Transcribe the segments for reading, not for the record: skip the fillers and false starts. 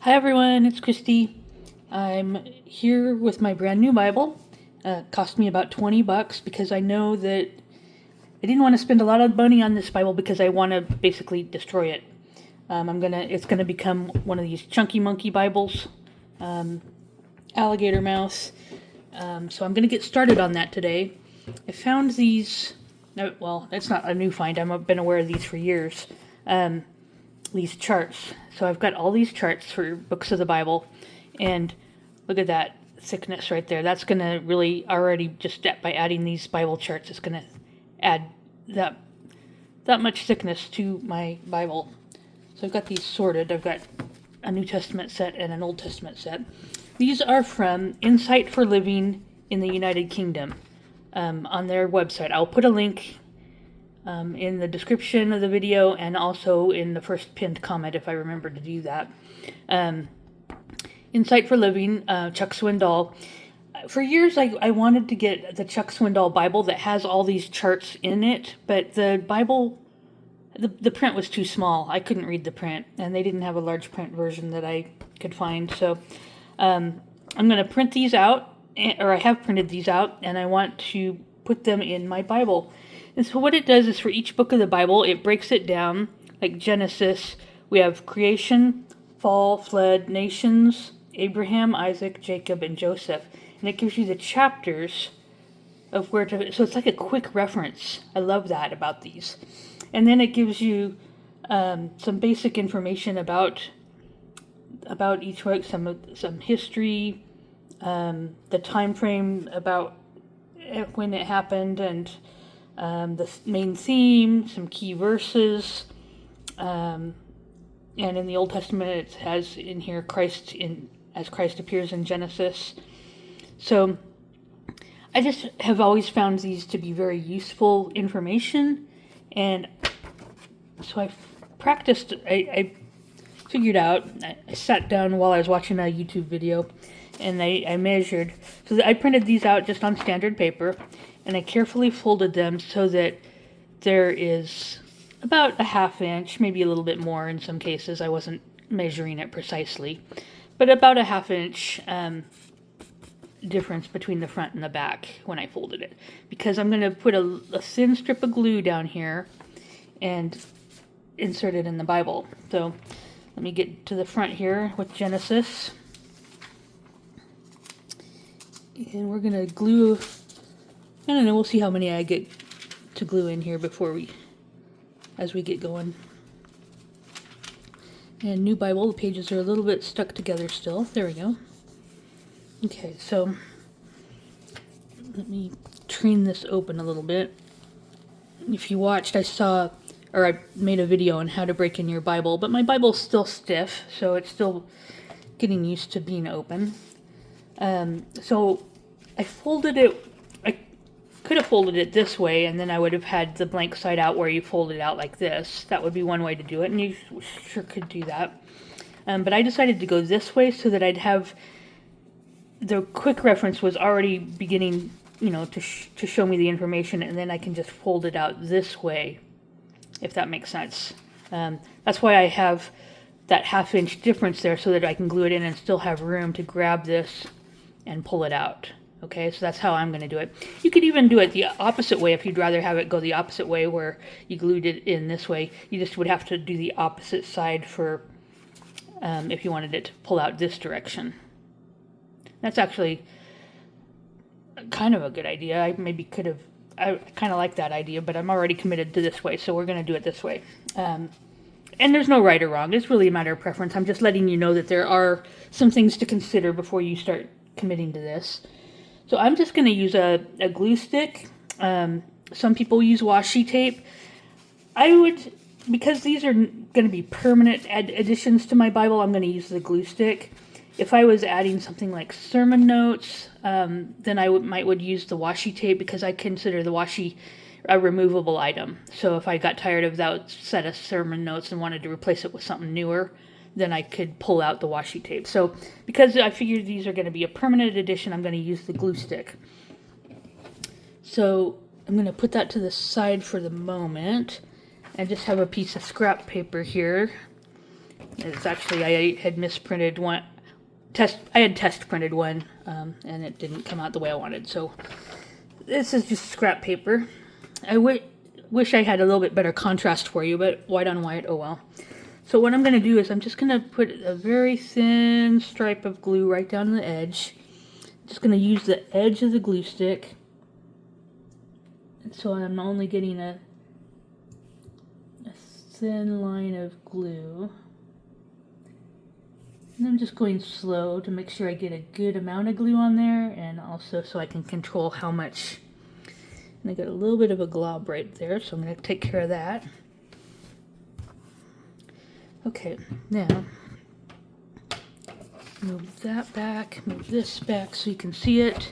Hi everyone, it's Christy. I'm here with my brand new Bible. Cost me about $20 because I know that I didn't want to spend a lot of money on this Bible because I want to basically destroy it. It's gonna become one of these chunky monkey Bibles, alligator mouth. So I'm gonna get started on that today. I found these. Well, it's not a new find. I've been aware of these for years. These charts. So I've got all these charts for books of the Bible, and look at that thickness right there. That's going to really already, just by adding these Bible charts, it's going to add that much thickness to my Bible. So I've got these sorted. I've got a New Testament set and an Old Testament set. These are from Insight for Living in the United Kingdom on their website. I'll put a link in the description of the video and also in the first pinned comment if I remember to do that. Insight for Living, Chuck Swindoll. For years I wanted to get the Chuck Swindoll Bible that has all these charts in it, but the Bible, the print was too small. I couldn't read the print, and they didn't have a large print version that I could find. So I'm going to print these out, or I have printed these out, and I want to put them in my Bible. And so what it does is for each book of the Bible, it breaks it down. Like Genesis, we have creation, fall, flood, nations, Abraham, Isaac, Jacob, and Joseph. And it gives you the chapters of where to, so it's like a quick reference. I love that about these. And then it gives you some basic information about each book, some history, the time frame about when it happened, and the main theme, some key verses, and in the Old Testament it has in here as Christ appears in Genesis. So I just have always found these to be very useful information, and so I practiced. I figured out. I sat down while I was watching a YouTube video, and I measured. So I printed these out just on standard paper, and I carefully folded them so that there is about a ½ inch, maybe a little bit more in some cases. I wasn't measuring it precisely, but about a ½ inch difference between the front and the back when I folded it, because I'm going to put a thin strip of glue down here and insert it in the Bible. So let me get to the front here with Genesis. And we're going to glue, I don't know, we'll see how many I get to glue in here as we get going. And New Bible, the pages are a little bit stuck together still. There we go. Okay, so let me train this open a little bit. If you watched, I made a video on how to break in your Bible, but my Bible's still stiff, so it's still getting used to being open. So I folded it. I could have folded it this way, and then I would have had the blank side out where you fold it out like this. That would be one way to do it, and you sure could do that. But I decided to go this way so that I'd have the quick reference was already beginning, to show me the information, and then I can just fold it out this way, if that makes sense. That's why I have that ½ inch difference there, so that I can glue it in and still have room to grab this and pull it out. Okay, so that's how I'm going to do it. You could even do it the opposite way if you'd rather have it go the opposite way, where you glued it in this way. You just would have to do the opposite side for if you wanted it to pull out this direction. That's actually kind of a good idea. I kind of like that idea, but I'm already committed to this way, so we're going to do it this way. And there's no right or wrong. It's really a matter of preference. I'm just letting you know that there are some things to consider before you start committing to this. So I'm just going to use a glue stick. Some people use washi tape. Because these are going to be permanent additions to my Bible, I'm going to use the glue stick. If I was adding something like sermon notes, then I would use the washi tape, because I consider the washi a removable item. So if I got tired of that set of sermon notes and wanted to replace it with something newer, then I could pull out the washi tape. So because I figured these are going to be a permanent addition, I'm going to use the glue stick. So I'm going to put that to the side for the moment. I just have a piece of scrap paper here It's actually, I had misprinted one. I had test printed one, and it didn't come out the way I wanted. So this is just scrap paper. I wish I had a little bit better contrast for you, but white on white, oh well. So what I'm going to do is I'm just going to put a very thin stripe of glue right down the edge. Just going to use the edge of the glue stick. So I'm only getting a thin line of glue. And I'm just going slow to make sure I get a good amount of glue on there, and also so I can control how much. And I got a little bit of a glob right there, so I'm going to take care of that. Okay, now move that back, move this back so you can see it.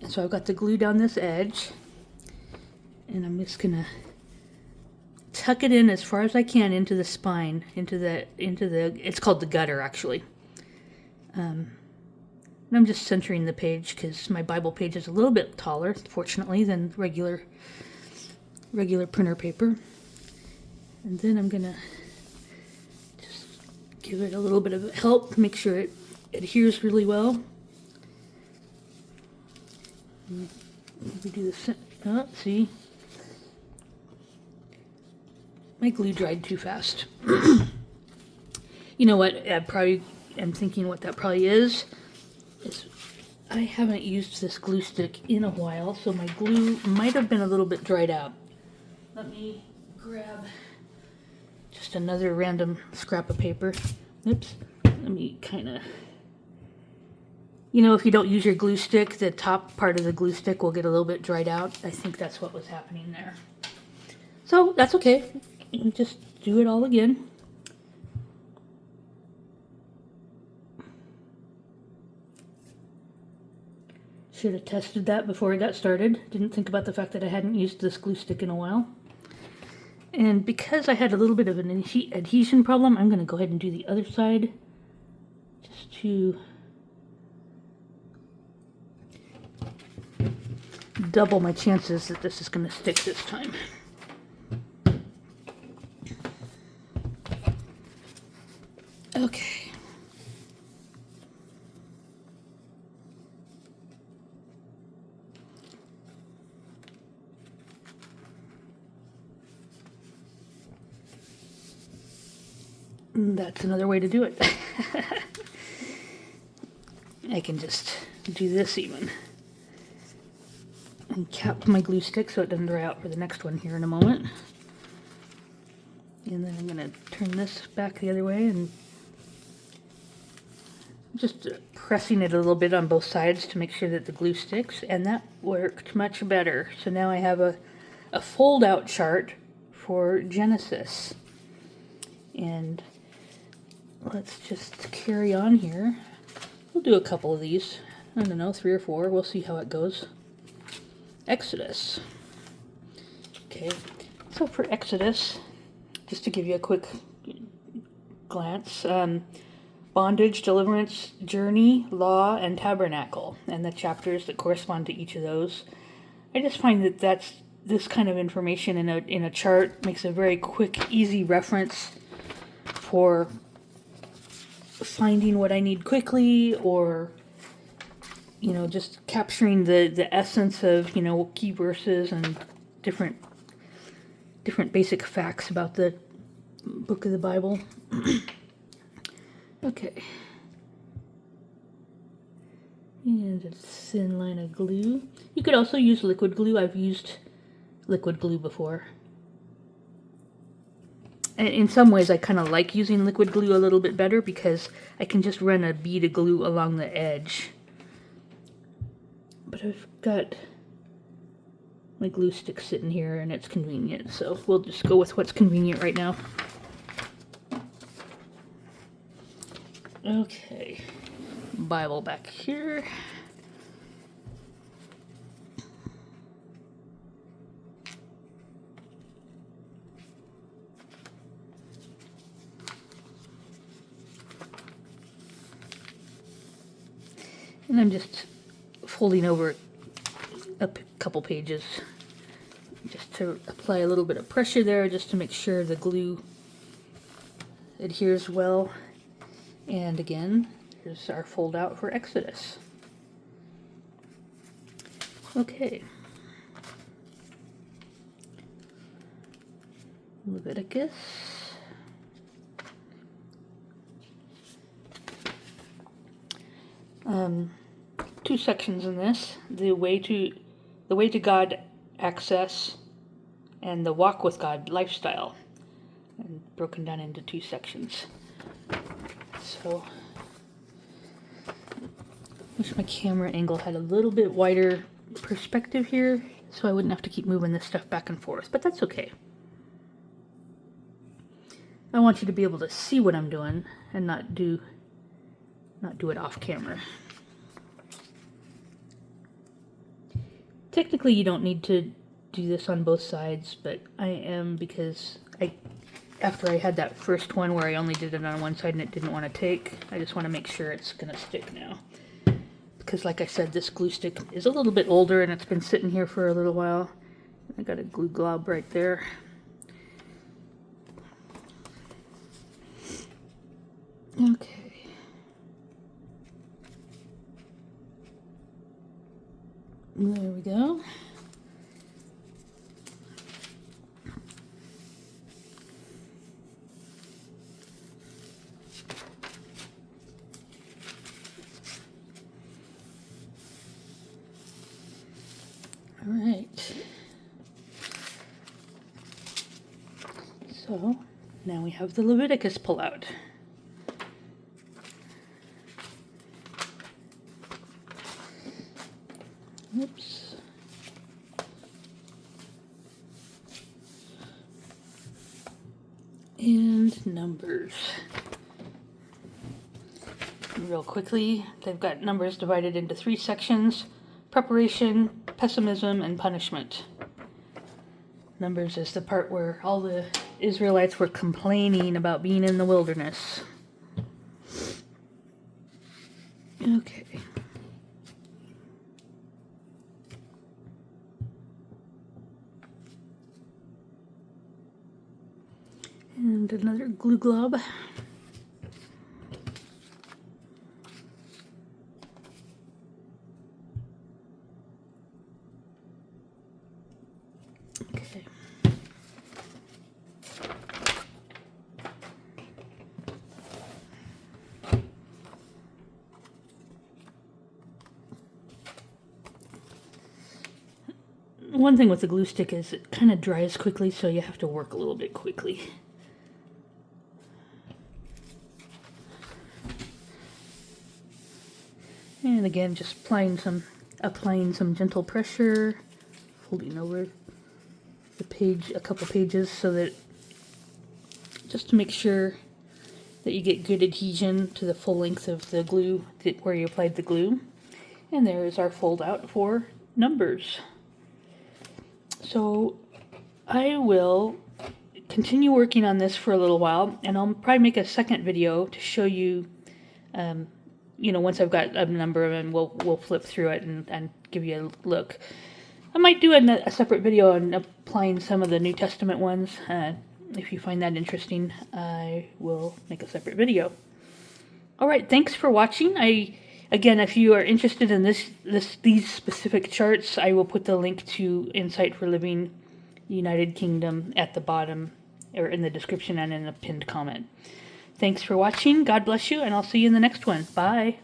And so I've got the glue down this edge, and I'm just going to tuck it in as far as I can into the spine, into the it's called the gutter actually. And I'm just centering the page because my Bible page is a little bit taller, fortunately, than regular printer paper. And then I'm gonna just give it a little bit of help, make sure it adheres really well. Maybe do the see. My glue dried too fast. You know what? I probably am thinking what that probably is I haven't used this glue stick in a while, so my glue might have been a little bit dried out. Let me grab just another random scrap of paper. Oops. Let me kind of... You know, if you don't use your glue stick, the top part of the glue stick will get a little bit dried out. I think that's what was happening there. So, that's okay. Just do it all again. Should have tested that before I got started. Didn't think about the fact that I hadn't used this glue stick in a while. And because I had a little bit of an adhesion problem, I'm going to go ahead and do the other side. Just to double my chances that this is going to stick this time. Okay. That's another way to do it. I can just do this even. And cap my glue stick so it doesn't dry out for the next one here in a moment. And then I'm going to turn this back the other way and just pressing it a little bit on both sides to make sure that the glue sticks, and that worked much better. So now I have a fold-out chart for Genesis. And let's just carry on here. We'll do a couple of these. I don't know, 3 or 4. We'll see how it goes. Exodus. Okay, so for Exodus, just to give you a quick glance, bondage, deliverance, journey, law, and tabernacle, and the chapters that correspond to each of those. I just find that this kind of information in a chart makes a very quick, easy reference for finding what I need quickly, or you know, just capturing the essence of, you know, key verses and different basic facts about the book of the Bible. Okay. And a thin line of glue. You could also use liquid glue. I've used liquid glue before. And in some ways I kind of like using liquid glue a little bit better because I can just run a bead of glue along the edge. But I've got my glue stick sitting here and it's convenient, so we'll just go with what's convenient right now. Okay, Bible back here. And I'm just folding over a couple pages just to apply a little bit of pressure there, just to make sure the glue adheres well. And again, here's our fold out for Exodus. Okay. Leviticus. Two sections in this: the way to God access and the walk with God lifestyle, and broken down into two sections. So, wish my camera angle had a little bit wider perspective here, so I wouldn't have to keep moving this stuff back and forth, but that's okay. I want you to be able to see what I'm doing and not do it off camera. Technically, you don't need to do this on both sides, but I am, because after I had that first one where I only did it on one side and it didn't want to take, I just want to make sure it's going to stick now. Because like I said, this glue stick is a little bit older and it's been sitting here for a little while. I got a glue glob right there. Okay. There we go. All right. So now we have the Leviticus pullout. Oops. And Numbers. Real quickly, they've got Numbers divided into three sections: preparation, pessimism, and punishment. Numbers is the part where all the Israelites were complaining about being in the wilderness. Okay. And another glue glob. Okay. One thing with the glue stick is it kind of dries quickly, so you have to work a little bit quickly. And again, just applying some gentle pressure, folding over the page a couple pages so that, just to make sure that you get good adhesion to the full length of the glue where you applied the glue. And there is our fold out for Numbers. So I will continue working on this for a little while, and I'll probably make a second video to show you, once I've got a number of them, we'll flip through it and give you a look. I might do a separate video on applying some of the New Testament ones. If you find that interesting, I will make a separate video. All right, thanks for watching. Again, if you are interested in these specific charts, I will put the link to Insight for Living United Kingdom at the bottom, or in the description and in the pinned comment. Thanks for watching. God bless you, and I'll see you in the next one. Bye.